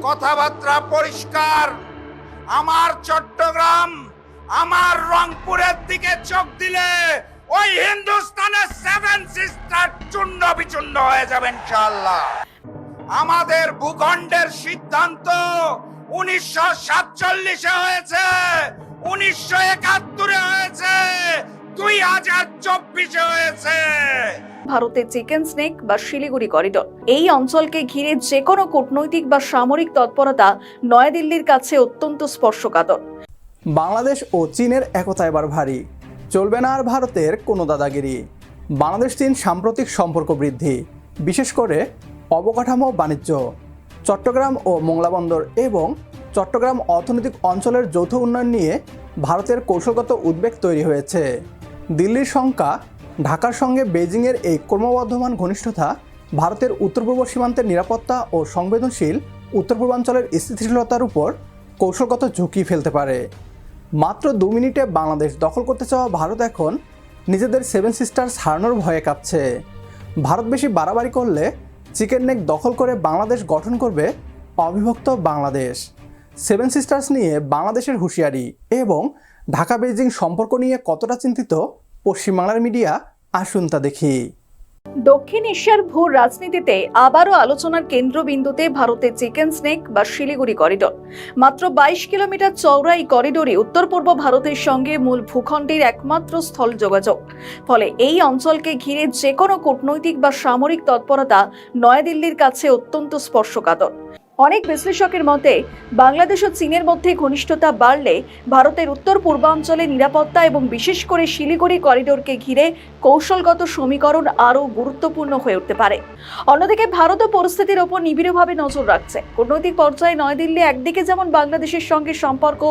কথাবার্তা পরিষ্কার। আমার চট্টগ্রাম, আমার রংপুরের দিকে চোখ দিলে ওই হিন্দুস্তানের সেভেন সিস্টার চূর্ণ বিচূর্ণ হয়ে যাবে ইনশাআল্লাহ। আমাদের ভূখণ্ডের সিদ্ধান্ত 1947-এ হয়েছে, 1971-এ হয়েছে, 2024-এ হয়েছে। ভারতের চিকেন স্নেক বা শিলিগুড়ি করিডোর, এই অঞ্চলকে ঘিরে যে কোনো কূটনৈতিক বা সামরিক তৎপরতা নয়াদিল্লির কাছে অত্যন্ত স্পর্শকাতর। বাংলাদেশ ও চীনের একতা এবার ভারী, চলবে না আর ভারতের কোনো দাদাগিরি। বাংলাদেশ চীন সাম্প্রতিক সম্পর্ক বৃদ্ধি, বিশেষ করে অবকাঠামো, বাণিজ্য, চট্টগ্রাম ও মোংলা বন্দর এবং চট্টগ্রাম অর্থনৈতিক অঞ্চলের যৌথ উন্নয়ন নিয়ে ভারতের কৌশলগত উদ্বেগ তৈরি হয়েছে। দিল্লির শঙ্কা, ঢাকার সঙ্গে বেজিংয়ের এই ক্রমবর্ধমান ঘনিষ্ঠতা ভারতের উত্তর পূর্ব সীমান্তের নিরাপত্তা ও সংবেদনশীল উত্তর পূর্বাঞ্চলের স্থিতিশীলতার উপর কৌশলগত ঝুঁকি ফেলতে পারে। মাত্র 2 মিনিটে বাংলাদেশ দখল করতে চাওয়া ভারত এখন নিজেদের সেভেন সিস্টার্স হারানোর ভয়ে কাঁপছে। ভারত বেশি বাড়াবাড়ি করলে চিকেন নেক দখল করে বাংলাদেশ গঠন করবে অবিভক্ত বাংলাদেশ। সেভেন সিস্টার্স নিয়ে বাংলাদেশের হুঁশিয়ারি এবং ঢাকা বেজিং সম্পর্ক নিয়ে কতটা চিন্তিত পশ্চিমবাংলার মিডিয়া, আসুন তা দেখি। দক্ষিণ এশিয়ার ভূ রাজনীতিতে আবারও আলোচনার কেন্দ্রবিন্দুতে ভারতের চিকেন স্নেক বা শিলিগুড়ি করিডোর। মাত্র 22 কিলোমিটার চওড়া এই করিডোরে উত্তর পূর্ব ভারতের সঙ্গে মূল ভূখণ্ডের একমাত্র স্থল যোগাযোগ। ফলে এই অঞ্চলকে ঘিরে যে কোনো কূটনৈতিক বা সামরিক তৎপরতা নয়াদিল্লির কাছে অত্যন্ত স্পর্শকাতর। অনেক বিশ্লেষকের মতে বাংলাদেশ ও চীনের মধ্যে ঘনিষ্ঠতা বাড়লে ভারতের উত্তর পূর্বাঞ্চলে নিরাপত্তা এবং বিশেষ করে শিলিগুড়ি করিডোরকে ঘিরে কৌশলগত সমীকরণ আরও গুরুত্বপূর্ণ হয়ে উঠতে পারে। অন্যদিকে ভারতও পরিস্থিতির ওপর নিবিড়ভাবে নজর রাখছে। কূটনৈতিক পর্যায়ে নয়াদিল্লি একদিকে যেমন বাংলাদেশের সঙ্গে সম্পর্ক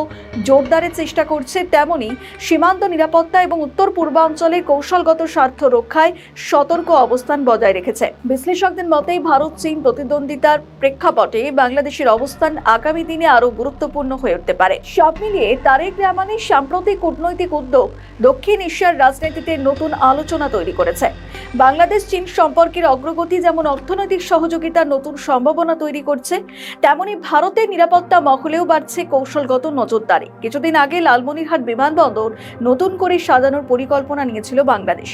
জোরদারের চেষ্টা করছে, তেমনি সীমান্ত নিরাপত্তা এবং উত্তর পূর্বাঞ্চলের কৌশলগত স্বার্থ রক্ষায় সতর্ক অবস্থান বজায় রেখেছে। বিশ্লেষকদের মতেই ভারত চীন প্রতিদ্বন্দ্বিতার প্রেক্ষাপটে বাংলাদেশের অবস্থান আগামী দিনে আরো গুরুত্বপূর্ণ হয়ে উঠতে পারে। সব মিলিয়ে তারেক রহমানের সাম্প্রতিক কূটনৈতিক উদ্যোগ দক্ষিণ এশিয়ার রাজনীতিতে নতুন আলোচনা তৈরি করেছে। বাংলাদেশ চীন সম্পর্কের অগ্রগতি যেমন অর্থনৈতিক সহযোগিতার নতুন সম্ভাবনা তৈরি করছে, তেমনি ভারতের নিরাপত্তা মহলেও বাড়ছে কৌশলগত নজরদারি। কিছুদিন আগে লালমনিরহাট বিমানবন্দর নতুন করে সাজানোর পরিকল্পনা নিয়েছিল বাংলাদেশ,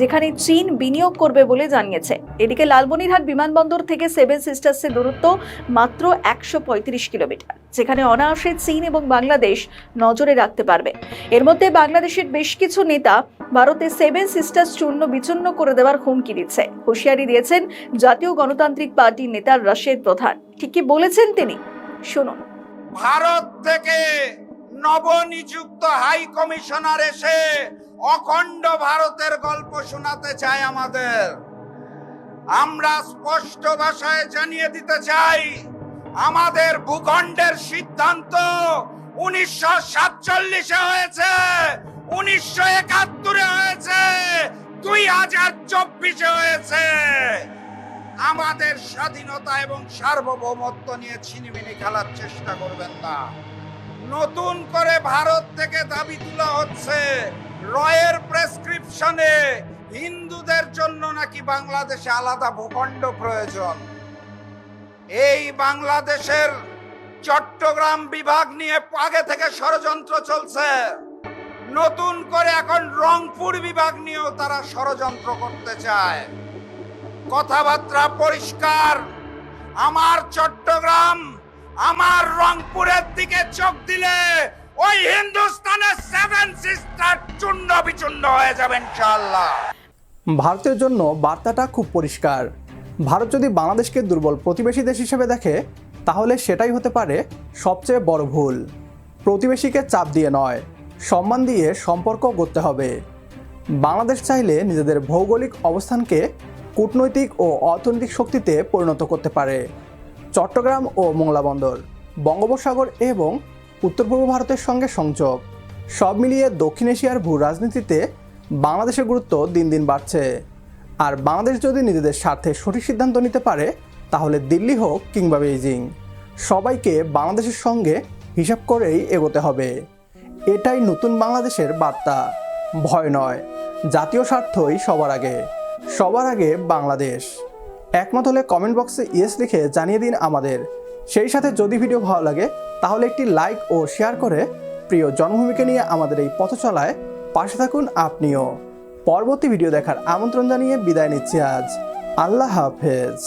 যেখানে চীন বিনিয়োগ করবে বলে জানিয়েছে। এদিকে লালমনিরহাট বিমানবন্দর থেকে সেভেন সিস্টার্সের দূরত্ব মাত্র 135 কিলোমিটার, যেখানে অনায়াসে চীন এবং বাংলাদেশ নজরে রাখতে পারবে। এর মধ্যে বাংলাদেশের বেশ কিছু নেতা ভারতে সেভেন সিস্টার্স চূর্ণ বিচূর্ণ করে দেওয়ার হুমকি দিচ্ছে। হুঁশিয়ারি দিয়েছেন জাতীয় গণতান্ত্রিক পার্টির নেতা রাশেদ প্রধান। ঠিক কি বলেছেন তিনি, শুনুন। ভারত থেকে নবনিযুক্ত হাই কমিশনার এসে অখণ্ড ভারতের গল্প শোনাতে চায় আমাদের। আমরা স্পষ্ট ভাষায় জানিয়ে দিতে চাই, আমাদের ভূখণ্ডের সিদ্ধান্ত 1947-এ হয়েছে, 1971-এ হয়েছে, 2024-এ হয়েছে। আমাদের স্বাধীনতা এবং সার্বভৌমত্ব নিয়ে ছিনিমিনি খেলার চেষ্টা করবেন না। নতুন করে ভারত থেকে দাবি তোলা হচ্ছে রয়ের প্রেসক্রিপশনে হিন্দুদের জন্য নাকি বাংলাদেশে আলাদা ভূখণ্ড প্রয়োজন। এই বাংলাদেশের চট্টগ্রাম বিভাগ নিয়ে আগে থেকে ষড়যন্ত্র চলছে। নতুন করে এখন রংপুর বিভাগ নিয়েও তারা ষড়যন্ত্র করতে চায়। কথাবার্তা পরিষ্কার। আমার চট্টগ্রাম, আমার রংপুরের দিকে চোখ দিলে ওই হিন্দুস্তানের সেভেন সিস্টার চূর্ণ বিচূর্ণ হয়ে যাবে ইনশাআল্লাহ। ভারতের জন্য বার্তাটা খুব পরিষ্কার। ভারত যদি বাংলাদেশকে দুর্বল প্রতিবেশী দেশ হিসেবে দেখে, তাহলে সেটাই হতে পারে সবচেয়ে বড় ভুল। প্রতিবেশীকে চাপ দিয়ে নয়, সম্মান দিয়ে সম্পর্ক গড়তে হবে। বাংলাদেশ চাইলে নিজেদের ভৌগোলিক অবস্থানকে কূটনৈতিক ও অর্থনৈতিক শক্তিতে পরিণত করতে পারে। চট্টগ্রাম ও মোংলা বন্দর, বঙ্গোপসাগর এবং উত্তর পূর্ব ভারতের সঙ্গে সংযোগ, সব মিলিয়ে দক্ষিণ এশিয়ার ভূ রাজনীতিতে বাংলাদেশের গুরুত্ব দিন দিন বাড়ছে। আর বাংলাদেশ যদি নিজেদের স্বার্থে সঠিক সিদ্ধান্ত নিতে পারে, তাহলে দিল্লি হোক কিংবা বেইজিং, সবাইকে বাংলাদেশের সঙ্গে হিসাব করেই এগোতে হবে। এটাই নতুন বাংলাদেশের বার্তা। ভয় নয়, জাতীয় স্বার্থই সবার আগে, সবার আগে বাংলাদেশ। একমত হলে কমেন্ট বক্সে ইয়েস লিখে জানিয়ে দিন আমাদের। সেই সাথে যদি ভিডিও ভালো লাগে তাহলে একটি লাইক ও শেয়ার করে প্রিয় জন্মভূমিকে নিয়ে আমাদের এই পথ চলায় পাশে থাকুন আপনিও। পরবর্তী ভিডিও দেখার আমন্ত্রণ জানিয়ে বিদায় নিচ্ছি আজ। আল্লাহ হাফেজ।